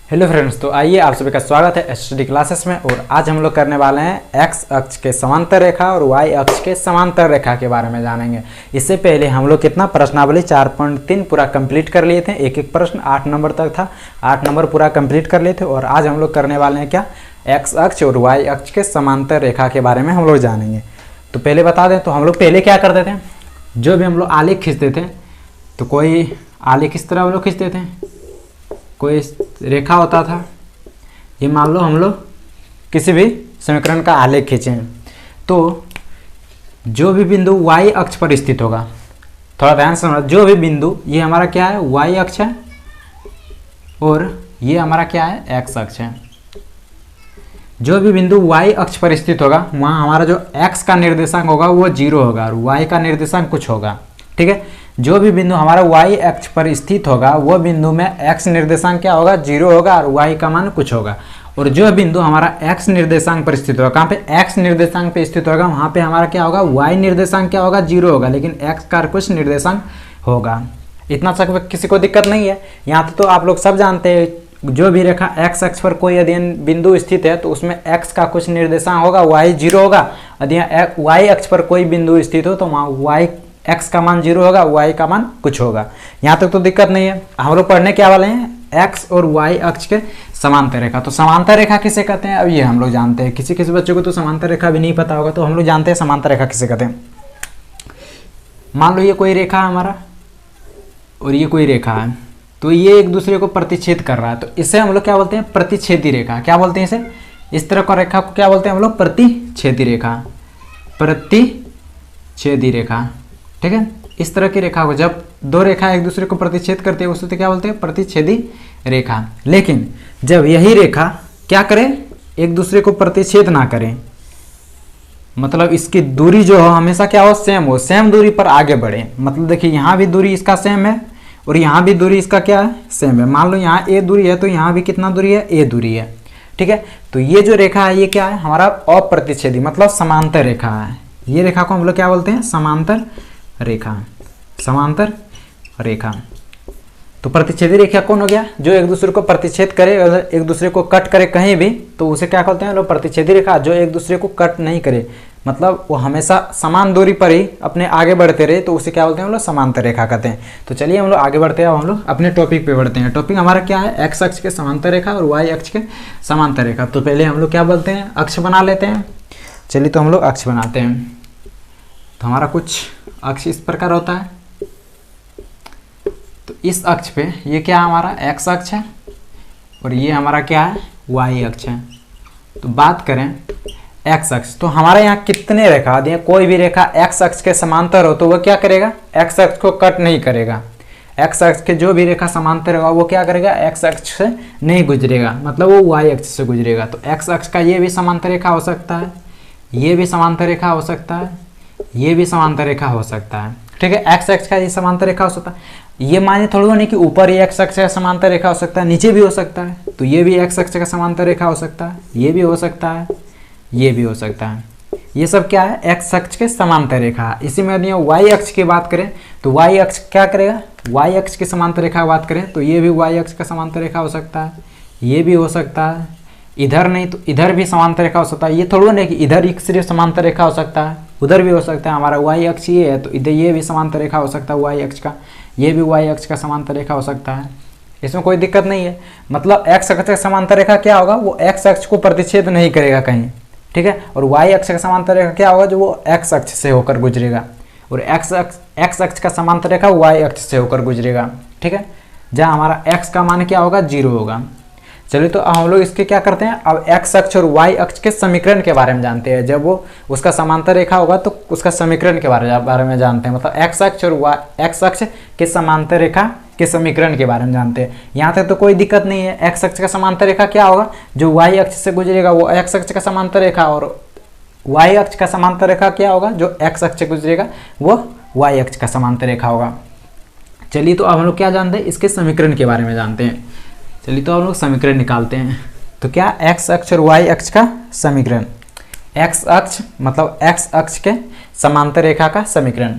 Hello friends, तो आइए आप सभी का स्वागत है स्टडी क्लासेस में। और आज हम लोग करने वाले हैं एक्स अक्ष के समांतर रेखा और वाई अक्ष के समांतर रेखा के बारे में जानेंगे। इससे पहले हम लोग कितना प्रश्नावली 4.3 पूरा कंप्लीट कर लिए थे। एक एक प्रश्न 8 नंबर तक था, 8 नंबर पूरा कंप्लीट कर लिए थे। और आज हम लोग करने वाले हैं क्या, एक्स अक्ष और वाई अक्ष के समांतर रेखा के बारे में हम लोग जानेंगे। तो पहले बता दें, तो हम लोग पहले क्या करते थे, जो भी हम लोग आलेख खींचते थे, तो कोई आलेख इस तरह हम लोग खींचते थे, कोई रेखा होता था। ये मान लो हम लोग किसी भी समीकरण का आलेख खींचे हैं, तो जो भी बिंदु y अक्ष पर स्थित होगा, थोड़ा ध्यान से समझना, जो भी बिंदु, ये हमारा क्या है, y अक्ष है और ये हमारा क्या है, x अक्ष है। जो भी बिंदु y अक्ष पर स्थित होगा, वहाँ हमारा जो x का निर्देशांक होगा वो 0 होगा और y का निर्देशांक कुछ होगा। ठीक है, जो भी बिंदु हमारा y अक्ष पर स्थित होगा वो बिंदु में x निर्देशांक क्या होगा, 0 होगा और y का मान कुछ होगा। और जो बिंदु हमारा x निर्देशांक पर स्थित होगा, कहाँ पे, x निर्देशांक पे स्थित होगा, वहाँ पे हमारा क्या होगा, y निर्देशांक क्या होगा, 0 होगा, लेकिन x का कुछ निर्देशांक होगा। इतना तक किसी को दिक्कत नहीं है। यहाँ तो आप लोग सब जानते हैं, जो भी रेखा x अक्ष पर कोई यदि बिंदु स्थित है तो उसमें x का कुछ निर्देशांक होगा, y 0 होगा। यदि y अक्ष पर कोई बिंदु स्थित हो तो वहाँ y x का मान 0 होगा, y का मान कुछ होगा। यहाँ तक तो दिक्कत नहीं है। हम लोग पढ़ने क्या वाले हैं, x और y अक्ष के समांतर रेखा। तो समांतर रेखा किसे कहते हैं, अब ये हम लोग जानते हैं। किसी किसी बच्चों को तो समांतर रेखा भी नहीं पता होगा, तो हम लोग जानते हैं समांतर रेखा किसे कहते हैं। मान लो ये कोई रेखा है हमारा और ये कोई रेखा है, तो ये एक दूसरे को प्रतिच्छेद कर रहा है, तो इसे हम लोग क्या बोलते हैं, प्रतिच्छेदी रेखा। क्या बोलते हैं इसे, इस तरह का रेखा को क्या बोलते हैं हम लोग, प्रतिच्छेदी रेखा। प्रतिच्छेदी रेखा, ठीक है। इस तरह की रेखा को, जब दो रेखा एक दूसरे को प्रतिच्छेद करते हैं उसे तो क्या बोलते हैं, प्रतिच्छेदी रेखा। लेकिन जब यही रेखा क्या करे, एक दूसरे को प्रतिच्छेद ना करें, मतलब इसकी दूरी जो हो हमेशा क्या हो, सेम हो, सेम दूरी पर आगे बढ़े। मतलब देखिए, यहाँ भी दूरी इसका सेम है और यहाँ भी दूरी इसका क्या है, सेम है। मान लो यहाँ a दूरी है तो यहाँ भी कितना दूरी है, a दूरी है। ठीक है, तो ये जो रेखा है ये क्या है, हमारा अप्रतिच्छेदी मतलब समांतर रेखा है। ये रेखा को हम लोग क्या बोलते हैं, समांतर रेखा। समांतर रेखा। तो प्रतिच्छेदी रेखा कौन हो गया, जो एक दूसरे को प्रतिच्छेद करे, एक दूसरे को कट करे कहीं भी, तो उसे क्या कहते हैं लोग, प्रतिच्छेदी रेखा। जो एक दूसरे को कट नहीं करे, मतलब वो हमेशा समान दूरी पर ही अपने आगे बढ़ते रहे, तो उसे क्या बोलते हैं हम लोग, समांतर रेखा कहते हैं। तो चलिए हम लोग आगे बढ़ते हैं, हम लोग अपने टॉपिक पे बढ़ते हैं। टॉपिक हमारा क्या है, एक्स अक्ष के समांतर रेखा और वाई अक्ष के समांतर रेखा। तो पहले हम लोग क्या बोलते हैं, अक्ष बना लेते हैं। चलिए तो हम लोग अक्ष बनाते हैं। तो हमारा कुछ अक्ष इस प्रकार होता है। तो इस अक्ष पे ये क्या है, हमारा एक्स अक्ष है और ये हमारा क्या है, वाई अक्ष है। तो बात करें एक्स अक्ष, तो हमारे यहाँ कितने रेखा दिए, कोई भी रेखा एक्स अक्ष के समांतर हो तो वह क्या करेगा, एक्स अक्ष को कट नहीं करेगा। एक्स अक्ष के जो भी रेखा समांतर होगा वो क्या करेगा, एक्स अक्ष से नहीं गुजरेगा, मतलब वो वाई अक्ष से गुजरेगा। तो एक्स अक्ष का ये भी समांतर रेखा हो सकता है, ये भी समांतर रेखा हो सकता है, ये भी समांतर रेखा हो सकता है। ठीक है, एक्स अक्ष का ये समांतर रेखा हो सकता है। ये माने थोड़ी नहीं कि ऊपर ही एक्स अक्ष का समांतर रेखा हो सकता है, नीचे भी हो सकता है। तो ये भी एक्स अक्ष का समांतर रेखा हो सकता है, ये भी हो सकता है, ये भी हो सकता है। ये सब क्या है, एक्स अक्ष के समांतर रेखा। इसी में यदि वाई अक्ष की बात करें तो वाई अक्ष क्या करेगा, वाई अक्ष की समांतर रेखा की बात करें तो ये भी वाई अक्ष का समांतर रेखा हो सकता है, ये भी हो सकता है। इधर नहीं तो इधर भी समांतर रेखा हो सकता है। ये थोड़ा नहीं कि इधर ही सिर्फ समांतर रेखा हो सकता है, उधर भी हो सकता है। हमारा वाई अक्ष ये है तो इधर ये भी समांतर रेखा हो सकता है वाई अक्ष का, ये भी वाई अक्ष का समांतर रेखा हो सकता है। इसमें कोई दिक्कत नहीं है। मतलब एक्स अक्ष का समांतर रेखा क्या होगा, वो एक्स अक्ष को प्रतिच्छेद नहीं करेगा कहीं। ठीक है, और वाई अक्ष का समांतर रेखा क्या होगा, जो वो एक्स अक्ष से होकर गुजरेगा। और एक्स अक्ष का समांतर रेखा वाई अक्ष से होकर गुजरेगा। ठीक है, जहाँ हमारा एक्स का मान क्या होगा, 0 होगा। चलिए तो हम लोग इसके क्या करते हैं, अब एक्स अक्ष और वाई अक्ष के समीकरण के बारे में जानते हैं। जब वो उसका समांतर रेखा होगा तो उसका समीकरण के बारे में जानते हैं। मतलब एक्स अक्ष और एक्स अक्ष के समांतर रेखा के समीकरण के बारे में जानते हैं। यहाँ तक तो कोई दिक्कत नहीं है। एक्स अक्ष का समांतर रेखा क्या होगा, जो वाई अक्ष से गुजरेगा वो एक्स अक्ष का समांतर रेखा, और वाई अक्ष का समांतर रेखा क्या होगा, जो एक्स अक्ष से गुजरेगा वो वाई अक्ष का समांतर रेखा होगा। चलिए तो अब हम लोग क्या जानते हैं, इसके समीकरण के बारे में जानते हैं। चलिए तो हम लोग समीकरण निकालते हैं। तो क्या, एक्स अक्ष और वाई अक्ष का समीकरण। एक्स अक्ष मतलब एक्स अक्ष के समांतर रेखा का समीकरण।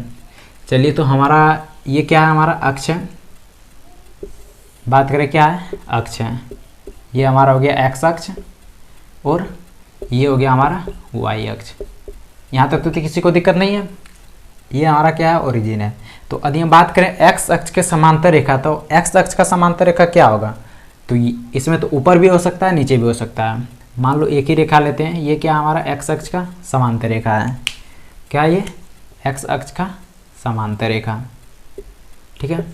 चलिए तो हमारा ये क्या है, हमारा अक्ष है। बात करें क्या है, अक्ष है। ये हमारा हो गया x अक्ष और ये हो गया हमारा y अक्ष। यहाँ तक तो किसी को दिक्कत नहीं है। ये हमारा क्या है, ओरिजिन है। तो यदि हम बात करें x अक्ष के समांतर रेखा, तो x अक्ष का समांतर रेखा क्या होगा, तो इसमें तो ऊपर भी हो सकता है नीचे भी हो सकता है। मान लो एक ही रेखा लेते हैं, ये क्या हमारा x अक्ष का समांतर रेखा है, क्या ये x अक्ष का समांतर रेखा, ठीक है।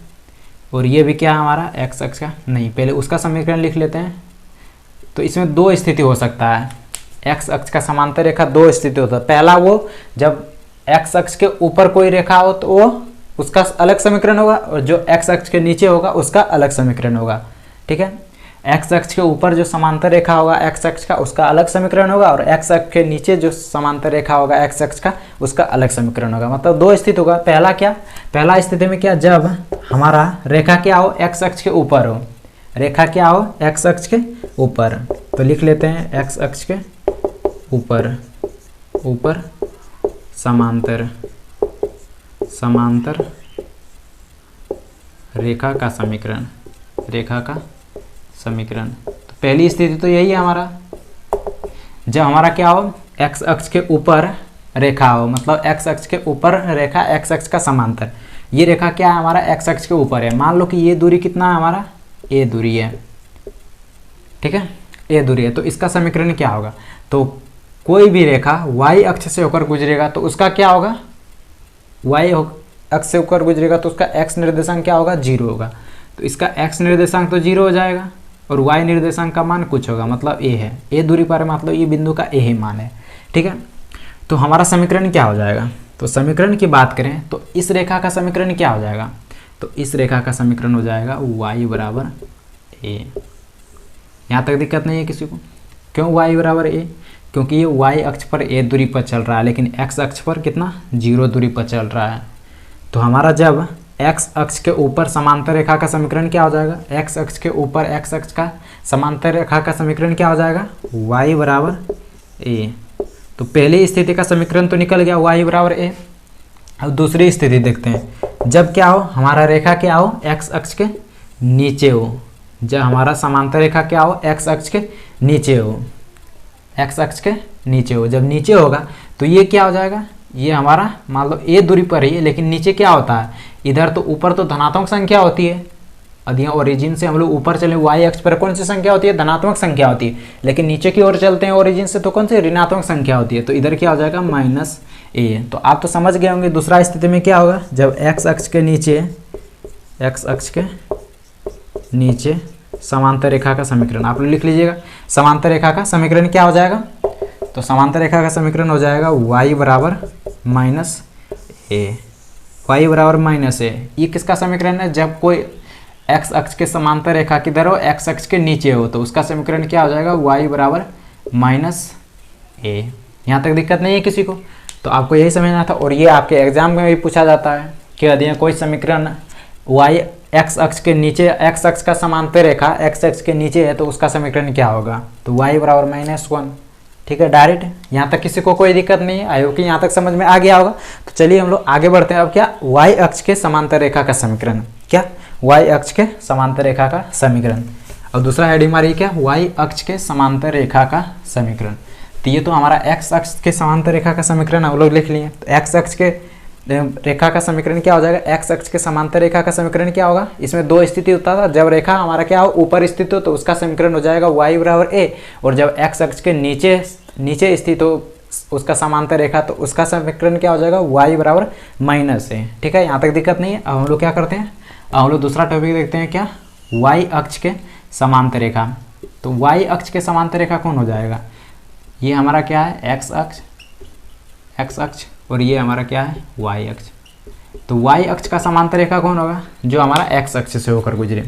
और ये भी क्या हमारा x अक्ष का, नहीं, पहले उसका समीकरण लिख लेते हैं। तो इसमें दो स्थिति हो सकता है, x अक्ष का समांतर रेखा दो स्थिति होता है। पहला वो जब x अक्ष के ऊपर कोई रेखा हो तो वो उसका अलग समीकरण होगा, और जो x अक्ष के नीचे होगा उसका अलग समीकरण होगा, ठीक है। x अक्ष के ऊपर जो समांतर रेखा होगा x अक्ष का, उसका अलग समीकरण होगा, और x अक्ष के नीचे जो समांतर रेखा होगा x अक्ष का, उसका अलग समीकरण होगा। मतलब दो स्थिति होगा। पहला क्या, पहला स्थिति में क्या, जब हमारा रेखा क्या हो, x अक्ष के ऊपर हो, रेखा क्या हो, x अक्ष के ऊपर। तो लिख लेते हैं x अक्ष के ऊपर, ऊपर समांतर, समांतर रेखा का समीकरण, रेखा का समीकरण। तो पहली स्थिति तो यही है हमारा, जब हमारा क्या हो, x अक्ष के ऊपर रेखा हो, मतलब x अक्ष के ऊपर रेखा x अक्ष का समांतर। ये रेखा क्या है हमारा, x अक्ष के ऊपर है। मान लो कि ये दूरी कितना है हमारा, a दूरी है, ठीक है, a दूरी है। तो इसका समीकरण क्या होगा, तो कोई भी रेखा y अक्ष से होकर गुजरेगा तो उसका क्या होगा, y अक्ष से होकर गुजरेगा तो उसका x निर्देशांक क्या होगा, 0 होगा। तो इसका x निर्देशांक तो 0 हो जाएगा और y निर्देशांक का मान कुछ होगा, मतलब a है, a दूरी पर, मतलब ये बिंदु का a ही मान है, ठीक है। तो हमारा समीकरण क्या हो जाएगा, तो समीकरण की बात करें तो इस रेखा का समीकरण क्या हो जाएगा, तो इस रेखा का समीकरण हो जाएगा y बराबर a। यहाँ तक दिक्कत नहीं है किसी को, क्यों y बराबर a, क्योंकि ये y अक्ष पर a दूरी पर चल रहा है, लेकिन x अक्ष पर कितना, 0 दूरी पर चल रहा है। तो हमारा जब x अक्ष के ऊपर समांतर रेखा का समीकरण क्या हो जाएगा, x अक्ष के ऊपर x अक्ष का समांतर रेखा का समीकरण क्या हो जाएगा, y बराबर a। तो पहली स्थिति का समीकरण तो निकल गया, y बराबर a। अब दूसरी स्थिति देखते हैं, जब क्या हो, हमारा रेखा क्या हो, x अक्ष के नीचे हो, जब हमारा समांतर रेखा क्या हो, x अक्ष के नीचे हो, x अक्ष के नीचे हो, जब नीचे होगा तो ये क्या हो जाएगा, ये हमारा मान लो a दूरी पर ही है, लेकिन नीचे क्या होता है, इधर तो ऊपर तो धनात्मक संख्या होती है, यदि ओरिजिन से हम लोग ऊपर चले y अक्ष पर कौन सी संख्या होती है, धनात्मक संख्या होती है, लेकिन नीचे की ओर चलते हैं ओरिजिन से तो कौन सी ऋणात्मक संख्या होती है। तो इधर क्या हो जाएगा, -a। तो आप तो समझ गए होंगे दूसरा स्थिति में क्या होगा, जब x अक्ष के नीचे, x अक्ष के नीचे समांतर रेखा का समीकरण, आप लोग लिख लीजिएगा, समांतर रेखा का समीकरण क्या हो जाएगा, तो समांतर रेखा का समीकरण हो जाएगा y बराबर -a, y बराबर -a। ये किसका समीकरण है, जब कोई x अक्ष के समांतर रेखा किधर हो, x अक्ष के नीचे हो, तो उसका समीकरण क्या हो जाएगा, y बराबर -a। यहाँ तक दिक्कत नहीं है किसी को, तो आपको यही समझना था। और ये आपके एग्जाम में भी पूछा जाता है कि यदि कोई समीकरण y x अक्ष के नीचे, x अक्ष का समांतर रेखा x अक्ष के नीचे है तो उसका समीकरण क्या होगा, तो y बराबर -1, ठीक है, डायरेक्ट। यहाँ तक किसी को कोई दिक्कत नहीं है, आई होप कि यहाँ तक समझ में आ गया होगा। तो चलिए हम लोग आगे बढ़ते हैं। अब क्या, y अक्ष के समांतर रेखा का समीकरण, क्या y अक्ष के समांतर रेखा का समीकरण। और दूसरा हेडिंग हमारी क्या, y अक्ष के समांतर रेखा का समीकरण। तो ये तो हमारा x अक्ष के समांतर रेखा का समीकरण हम लोग लिख लिए। तो x अक्ष के रेखा का समीकरण क्या हो जाएगा, x अक्ष के समांतर रेखा का समीकरण क्या होगा, इसमें दो स्थिति होता था, जब रेखा हमारा क्या हो, ऊपर स्थित हो तो उसका समीकरण हो जाएगा y बराबर a, और जब x अक्ष के नीचे स्थित हो उसका समांतर रेखा तो उसका समीकरण क्या हो जाएगा, y बराबर -a, ठीक है। यहाँ तक दिक्कत नहीं है। अब हम लोग क्या करते हैं, अब हम लोग दूसरा टॉपिक देखते हैं, क्या, y अक्ष के समांतर रेखा। तो y अक्ष के समांतर रेखा कौन हो जाएगा, ये हमारा क्या है, x अक्ष, और ये हमारा क्या है, y अक्ष। तो y अक्ष का समांतर रेखा कौन होगा, जो हमारा x अक्ष से होकर गुजरे।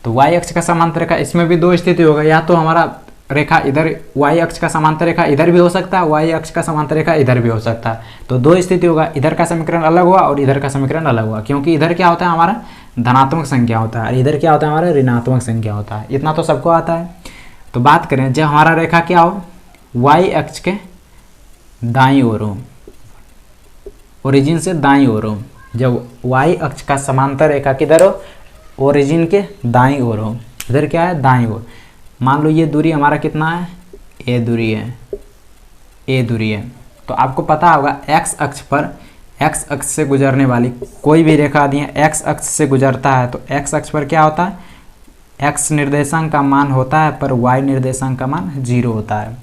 तो y अक्ष का समांतर रेखा, इसमें भी दो स्थिति होगा, या तो हमारा रेखा इधर y अक्ष का समांतर रेखा इधर भी हो सकता है, y अक्ष का समांतर रेखा इधर भी हो सकता है। तो दो स्थिति होगा, इधर का समीकरण अलग हुआ और इधर का समीकरण अलग हुआ, क्योंकि इधर क्या होता है हमारा धनात्मक संख्या होता है, इधर क्या होता है हमारा ऋणात्मक संख्या होता है। इतना तो सबको आता है। तो बात करें, जब हमारा रेखा क्या हो, y अक्ष के दाईं ओर हो, ओरिजिन से दाईं ओर हो, जब y अक्ष का समांतर रेखा किधर हो, ओरिजिन के दाईं ओर हो, इधर क्या है दाईं ओर, मान लो ये दूरी हमारा कितना है, ए दूरी है, ए दूरी है। तो आपको पता होगा एक्स अक्ष पर, एक्स अक्ष से गुजरने वाली कोई भी रेखा दी है, एक्स अक्ष से गुजरता है तो एक्स अक्ष पर क्या होता है, एक्स निर्देशांक का मान होता है पर वाई निर्देशांक का मान 0 होता है।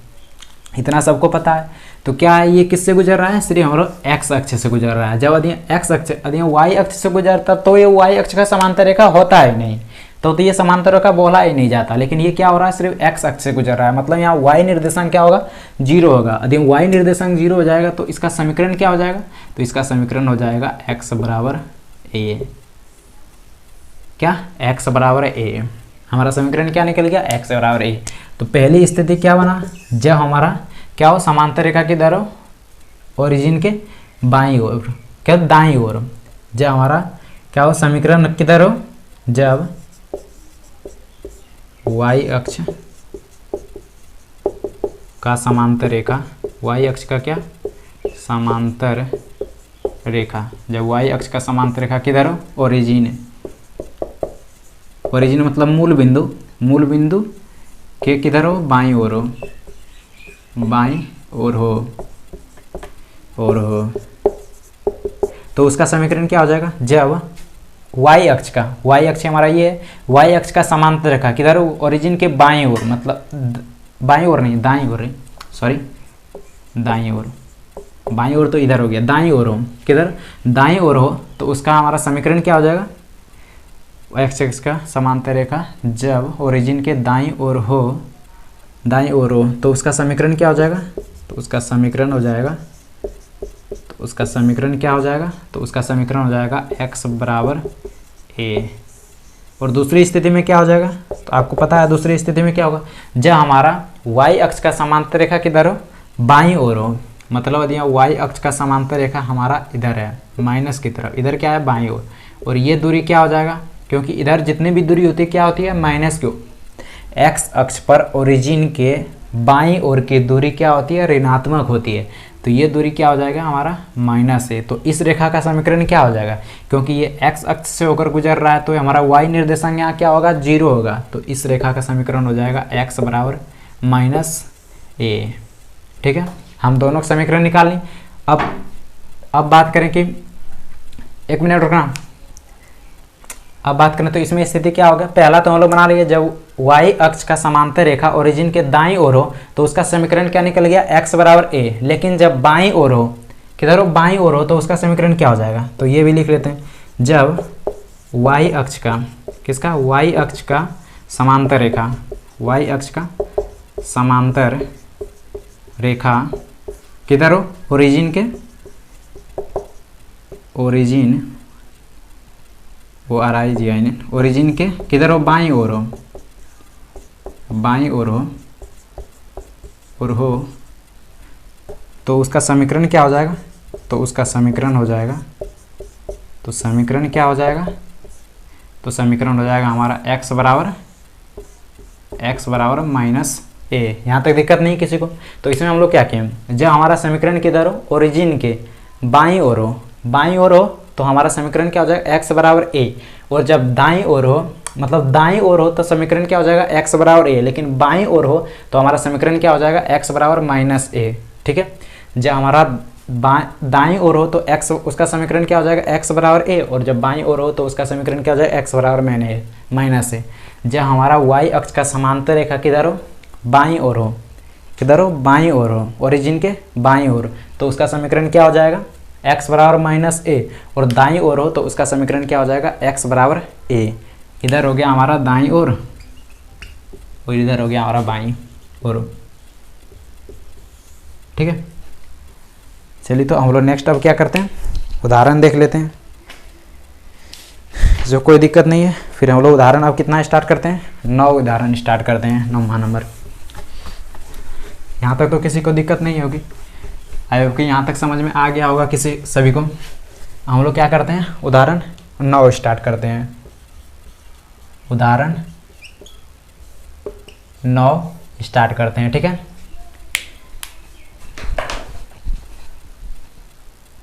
इतना सबको पता है। तो क्या है, ये किससे गुजर रहा है, सिर्फ हमारा एक्स अक्ष से गुजर रहा है। जब यदि एक्स अक्ष यदि वाई अक्ष से गुजरता तो ये वाई अक्ष का समांतर रेखा होता ही नहीं, तो ये समांतर रेखा बोला ही नहीं जाता। लेकिन ये क्या हो रहा है, सिर्फ एक्स अक्ष से गुजर रहा है, मतलब यहाँ वाई निर्देशांक क्या होगा, 0 होगा। यदि वाई निर्देशांक 0 हो जाएगा तो इसका समीकरण क्या हो जाएगा, तो इसका समीकरण हो जाएगा एक्स बराबर ए। क्या, एक्स बराबर ए। हमारा समीकरण क्या निकल गया, एक्स बराबर ए। तो पहली स्थिति क्या बना, जब हमारा क्या हो, समांतर रेखा किधर हो, ओरिजिन के बाईं ओर, क्या दाईं ओर। जब हमारा क्या हो, समीकरण किधर हो, जब वाई अक्ष का समांतर रेखा, वाई अक्ष का क्या, समांतर रेखा, जब वाई अक्ष का समांतर रेखा किधर हो, ओरिजिन, ओरिजिन मतलब मूल बिंदु, मूल बिंदु के किधर हो, बाईं ओर हो, बाईं ओर हो, और हो। तो उसका समीकरण क्या हो जाएगा, जब वाई अक्ष का, वाई अक्ष हमारा ये है, वाई अक्ष का समांतर रेखा किधर हो, ओरिजिन के बाईं ओर, मतलब बाईं ओर नहीं, दाईं ओर, सॉरी दाईं ओर, बाईं ओर तो इधर हो गया, दाईं ओर हो, किधर, दाईं ओर हो। तो उसका हमारा समीकरण क्या हो जाएगा, एक्स अक्ष का समांतर रेखा जब ओरिजिन के दाईं ओर हो, दाईं ओर हो, तो उसका समीकरण क्या हो जाएगा, तो उसका समीकरण हो जाएगा, तो उसका समीकरण क्या हो जाएगा, तो उसका समीकरण हो जाएगा एक्स बराबर ए। और दूसरी स्थिति में क्या हो जाएगा, तो आपको पता है दूसरी स्थिति में क्या होगा, जब हमारा वाई अक्ष का समांतर रेखा किधर हो, बाईं ओर हो, मतलब यदि वाई अक्ष का समांतर रेखा हमारा इधर है, माइनस की तरफ, इधर क्या है, बाईं ओर, और ये दूरी क्या हो जाएगा, क्योंकि इधर जितनी भी दूरी होती है क्या होती है, माइनस क्यों, एक्स अक्ष पर ओरिजिन के बाईं ओर की दूरी क्या होती है, ऋणात्मक होती है। तो ये दूरी क्या हो जाएगा हमारा, माइनस है। तो इस रेखा का समीकरण क्या हो जाएगा, क्योंकि ये एक्स अक्ष से होकर गुजर रहा है तो हमारा वाई निर्देशांक यहाँ क्या होगा, 0 होगा। तो इस रेखा का समीकरण हो जाएगा एक्स बराबर माइनस ए। ठीक है, हम दोनों का समीकरण निकाल लें। अब बात करें कि, एक मिनट रुकना, अब बात करें तो इसमें स्थिति क्या होगा, पहला तो हम लोग बना लिए, जब वाई अक्ष का समांतर रेखा ओरिजिन के दाईं ओर हो तो उसका समीकरण क्या निकल गया, एक्स बराबर ए। लेकिन जब बाईं ओर हो, किधर हो, बाईं ओर हो, तो उसका समीकरण क्या हो जाएगा, तो ये भी लिख लेते हैं, जब वाई अक्ष का, किसका, वाई अक्ष का समांतर रेखा, वाई अक्ष का समांतर रेखा किधर हो, ओरिजिन के, ओरिजिन ORIGIN, ओरिजिन के किधर हो, बाईं ओर हो, बाईं ओर हो, और हो, तो उसका समीकरण क्या हो जाएगा, तो उसका समीकरण हो जाएगा, तो समीकरण क्या हो जाएगा, तो समीकरण हो जाएगा हमारा एक्स बराबर माइनस ए। यहाँ तक दिक्कत नहीं किसी को। तो इसमें हम लोग क्या किए, जब हमारा समीकरण किधर हो, ओरिजिन के बाईं ओर हो, बाईं ओर हो, तो हमारा समीकरण क्या हो जाएगा, एक्स बराबर ए। और जब दाईं ओर हो, मतलब दाईं ओर हो, तो समीकरण क्या हो जाएगा, एक्स बराबर ए। लेकिन बाईं ओर हो तो हमारा समीकरण क्या हो जाएगा, एक्स बराबर माइनस ए। ठीक है, जब हमारा दाईं ओर हो तो एक्स, उसका समीकरण क्या हो जाएगा, एक्स बराबर ए। और जब बाईं ओर हो तो उसका समीकरण क्या हो जाएगा, एक्स बराबर माइनस ए। जब हमारा वाई अक्ष का समांतर रेखा किधर हो, बाईं ओर हो, किधर हो, बाईं ओर हो, ओरिजिन के बाईं ओर, तो उसका समीकरण क्या हो जाएगा, एक्स बराबर माइनस ए। और दाईं ओर हो तो उसका समीकरण क्या हो जाएगा, एक्स बराबर ए। इधर हो गया हमारा दाईं ओर और इधर हो गया हमारा बाईं ओर। ठीक है, चलिए तो हम लोग नेक्स्ट अब क्या करते हैं, उदाहरण देख लेते हैं, जो कोई दिक्कत नहीं है। फिर हम लोग उदाहरण अब कितना स्टार्ट करते हैं, 9 उदाहरण स्टार्ट करते हैं, 9वां नंबर। यहाँ तक तो किसी को दिक्कत नहीं होगी, आई होप कि यहाँ तक समझ में आ गया होगा किसी सभी को। हम लोग क्या करते हैं, उदाहरण 9 स्टार्ट करते हैं। उदाहरण 9 स्टार्ट करते हैं। ठीक है,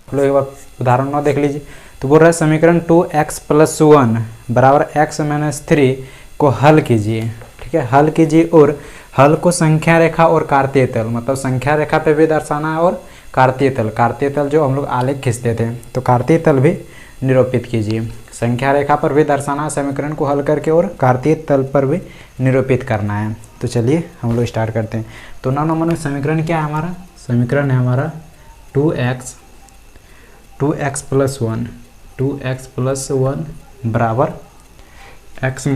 लोग एक बार उदाहरण 9 देख लीजिए। तो बोल रहा है समीकरण 2x + 1 बराबर x - 3 को हल कीजिए। ठीक ठीक है, हल कीजिए और हल को संख्या रेखा और कार्तीय तल, मतलब संख्या रेखा पे भी दर्शाना है और कार्तीय तल जो हम लोग आलेख खींचते थे तो कार्तीय तल भी निरूपित कीजिए। संख्या रेखा पर भी दर्शाना है समीकरण को हल करके और कार्तीय तल पर भी निरूपित करना है। तो चलिए हम लोग स्टार्ट करते हैं। तो 9 नंबर में समीकरण क्या है हमारा, समीकरण है हमारा 2x + 1 बराबर x -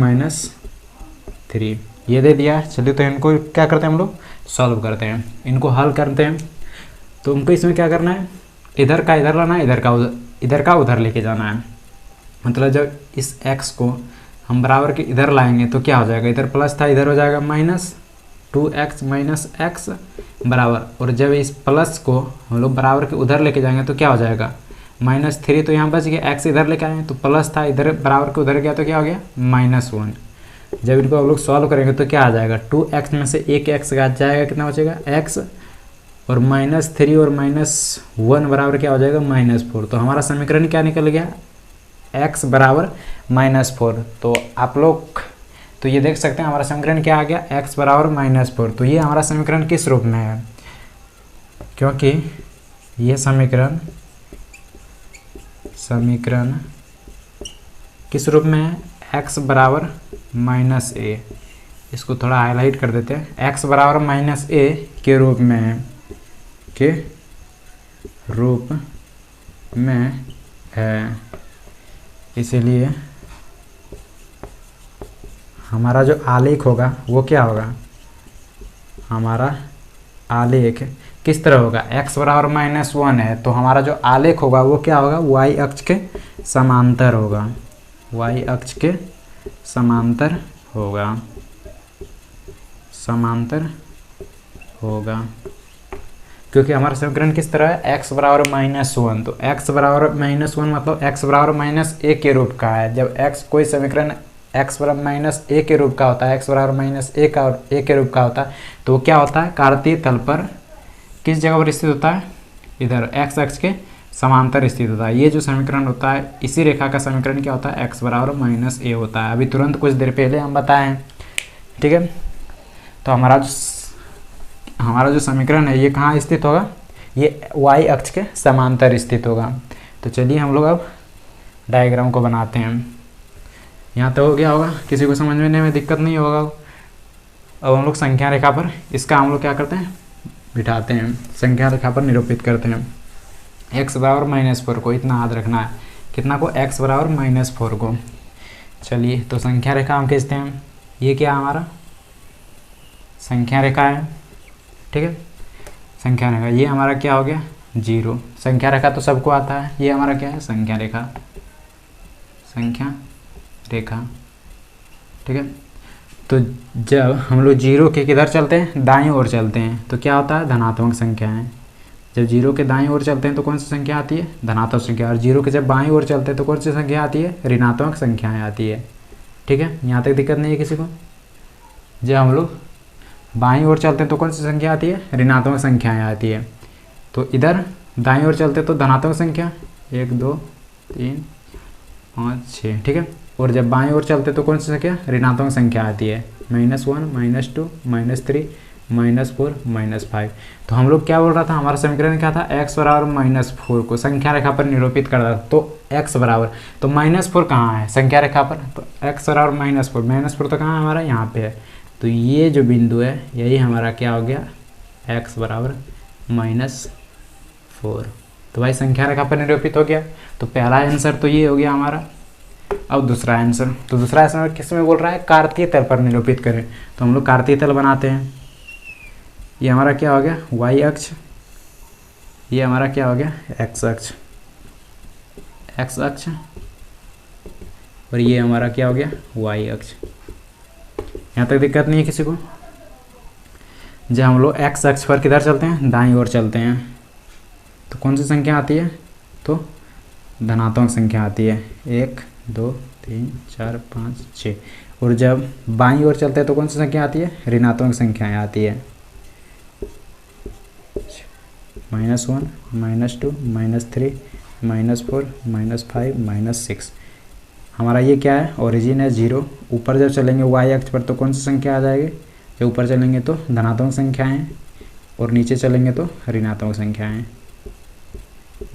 3 ये दे दिया है। चलिए तो इनको क्या करते हैं हम लोग, सॉल्व करते हैं, इनको हल करते हैं। तो हमको इसमें क्या करना है, इधर का इधर लाना है, इधर का उधर लेके जाना है। मतलब जब इस x को हम बराबर के इधर लाएंगे तो क्या हो जाएगा, इधर प्लस था इधर हो जाएगा -2x - x बराबर, और जब इस प्लस को हम लोग बराबर के उधर लेके जाएंगे तो क्या हो जाएगा -3, तो यहाँ बच गया, x इधर लेके आए तो प्लस था इधर बराबर के उधर गया तो क्या हो गया -1। जब इनको हम लोग सॉल्व करेंगे तो क्या आ जाएगा, 2x में से एक x घात जाएगा, कितना बचेगा x, और -3 और -1 बराबर क्या हो जाएगा -4। तो हमारा समीकरण क्या निकल गया, x बराबर -4। तो आप लोग तो ये देख सकते हैं हमारा समीकरण क्या आ गया, x बराबर -4। तो ये हमारा समीकरण किस रूप में है, क्योंकि ये समीकरण किस रूप में है, x बराबर -a। इसको थोड़ा हाईलाइट कर देते हैं, x बराबर -a के रूप में है, इसीलिए हमारा जो आलेख होगा वो क्या होगा, हमारा आलेख किस तरह होगा, x बराबर -1 है तो हमारा जो आलेख होगा वो क्या होगा, y अक्ष के समांतर होगा, y अक्ष के समांतर होगा, क्योंकि हमारा समीकरण किस तरह है, x बराबर -1। तो x बराबर -1 मतलब x बराबर -a के रूप का है। जब x कोई समीकरण x बराबर -a के रूप का होता है, x बराबर -a के रूप का होता है, तो क्या होता है, कार्तीय तल पर किस जगह पर स्थित होता है, इधर x अक्ष के समांतर स्थित होता है। ये जो समीकरण होता है, इसी रेखा का समीकरण क्या होता है, x बराबर -a होता है। अभी तुरंत कुछ देर पहले हम बताए हैं, ठीक है। तो हमारा जो समीकरण है ये कहाँ स्थित होगा, ये y अक्ष के समांतर स्थित होगा। तो चलिए हम लोग अब डायग्राम को बनाते हैं। यहाँ तो हो गया होगा, किसी को समझने में दिक्कत नहीं होगा। अब हम लोग संख्या रेखा पर इसका हम लोग क्या करते हैं, बिठाते हैं, संख्या रेखा पर निरूपित करते हैं। x बराबर -4 को इतना याद रखना है, कितना को, x बराबर -4 को। चलिए तो संख्या रेखा हम खींचते हैं। ये क्या हमारा संख्या रेखा है, ठीक है, संख्या रेखा। ये हमारा क्या हो गया, 0। संख्या रेखा तो सबको आता है, ये हमारा क्या है, संख्या रेखा, ठीक है। तो जब हम लोग 0 के किधर चलते हैं, दाईं ओर चलते हैं, तो क्या होता है, धनात्मक संख्या है। जब 0 के दाईं ओर चलते हैं तो कौन सी संख्या आती है, धनात्मक संख्या। और 0 के जब बाईं ओर चलते हैं तो कौन सी संख्या आती है, ऋणात्मक संख्याएँ आती है, ठीक है। यहाँ तक दिक्कत नहीं है किसी को। जब हम लोग बाईं ओर चलते हैं तो कौन सी संख्या आती है, ऋणात्मक संख्याएँ आती है। तो इधर दाईं ओर चलते तो धनात्मक संख्या 1 2 3 5 6, ठीक है। और जब बाईं ओर चलते तो कौन सी संख्या, ऋणात्मक संख्या आती है, -1 -2 -3 -4 -5। तो हम लोग क्या बोल रहा था, हमारा समीकरण क्या था, x बराबर -4 को संख्या रेखा पर निरूपित कर रहा था। तो x बराबर, तो -4 कहाँ है संख्या रेखा पर, तो x बराबर -4 तो कहाँ है हमारा, यहाँ पे है। तो ये जो बिंदु है यही हमारा क्या हो गया, x बराबर -4। तो भाई संख्या रेखा पर निरूपित हो गया। तो पहला आंसर तो ये हो गया हमारा। अब दूसरा आंसर, तो दूसरा आंसर किस में बोल रहा है, कार्तीय तल पर निरूपित करें। तो हम लोग कार्तीय तल बनाते हैं। ये हमारा क्या हो गया, y अक्ष, ये हमारा क्या हो गया, x अक्ष, और ये हमारा क्या हो गया, y अक्ष। यहाँ तक दिक्कत नहीं है किसी को। जब हम लोग x अक्ष पर किधर चलते हैं, दाईं ओर चलते हैं, तो कौन सी संख्या आती है, तो धनात्मक संख्या आती है, 1 2 3 4 5 6। और जब बाईं ओर चलते हैं तो कौन सी संख्या आती है, ऋणात्मक संख्याएँ आती है, -1 -2 -3 -4 -5 -6। हमारा ये क्या है, ओरिजिन है 0। ऊपर जब चलेंगे वाई अक्ष पर तो कौन सी संख्या आ जाएगी, जब ऊपर चलेंगे तो धनात्मक संख्याएँ और नीचे चलेंगे तो ऋणात्मक संख्याएँ,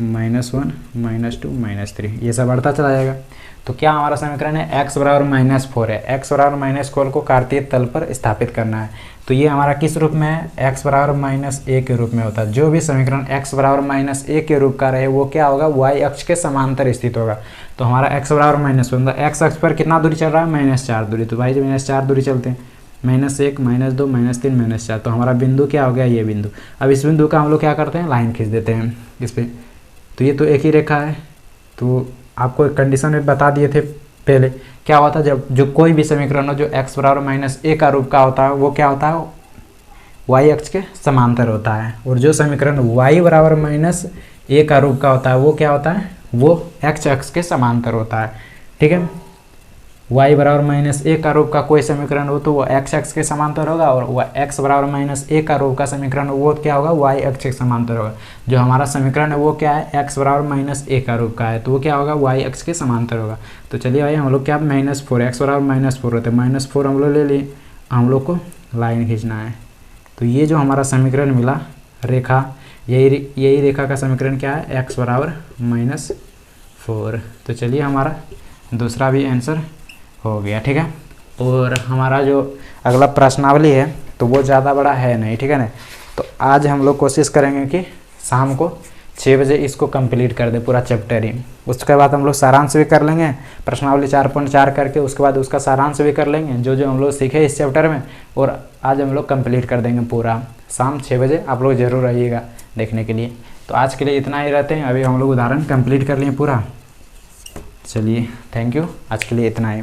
-1 -2 -3, ये सब बढ़ता चला जाएगा। तो क्या हमारा समीकरण है, x बराबर -4 है। x बराबर -4 को कार्तीय तल पर स्थापित करना है। तो ये हमारा किस रूप में है, x बराबर -a के रूप में होता है। जो भी समीकरण x बराबर -a के रूप का रहे वो क्या होगा, y अक्ष के समांतर स्थित होगा। तो हमारा x बराबर -1, x अक्ष पर कितना दूरी चल रहा है, -4 दूरी। तो भाई -4 दूरी चलते हैं, -1 -2 -3 -4। तो हमारा बिंदु क्या हो गया, ये बिंदु। अब इस बिंदु का हम लोग क्या करते हैं, लाइन खींच देते हैं इस पर। तो ये तो एक ही रेखा है। तो आपको एक कंडीशन में बता दिए थे पहले, क्या होता है जब जो कोई भी समीकरण हो जो x बराबर -a का रूप का होता है वो क्या होता है, y अक्ष के समांतर होता है। और जो समीकरण y बराबर -a का रूप का होता है वो क्या होता है, वो x अक्ष के समांतर होता है। ठीक है, y बराबर -a का रूप का कोई समीकरण हो तो वो x अक्ष के समांतर होगा, और x बराबर -a का रूप का समीकरण हो वो क्या होगा, y अक्ष के समांतर होगा। जो हमारा समीकरण है वो क्या है, x बराबर -a का रूप का है तो वो क्या होगा, y अक्ष के समांतर होगा। तो चलिए भाई हम लोग क्या, -4, x बराबर -4 होते हैं, -4 हम लोग ले लिए, हम लोग को लाइन खींचना है। तो ये जो हमारा समीकरण मिला रेखा, यही रेखा का समीकरण क्या है, x बराबर -4। तो चलिए हमारा दूसरा भी आंसर हो गया। ठीक है, और हमारा जो अगला प्रश्नावली है तो वो ज़्यादा बड़ा है नहीं, ठीक है ना। तो आज हम लोग कोशिश करेंगे कि शाम को 6 बजे इसको कंप्लीट कर दे पूरा चैप्टर ही। उसके बाद हम लोग सारांश भी कर लेंगे, प्रश्नावली 4.4 करके, उसके बाद उसका सारांश भी कर लेंगे जो जो हम लोग सीखे इस चैप्टर में, और आज हम लोग कंप्लीट कर देंगे पूरा। शाम 6 बजे आप लोग ज़रूर रहिएगा देखने के लिए। तो आज के लिए इतना ही रहते हैं, अभी हम लोग उदाहरण कंप्लीट कर लिए पूरा। चलिए थैंक यू, आज के लिए इतना ही।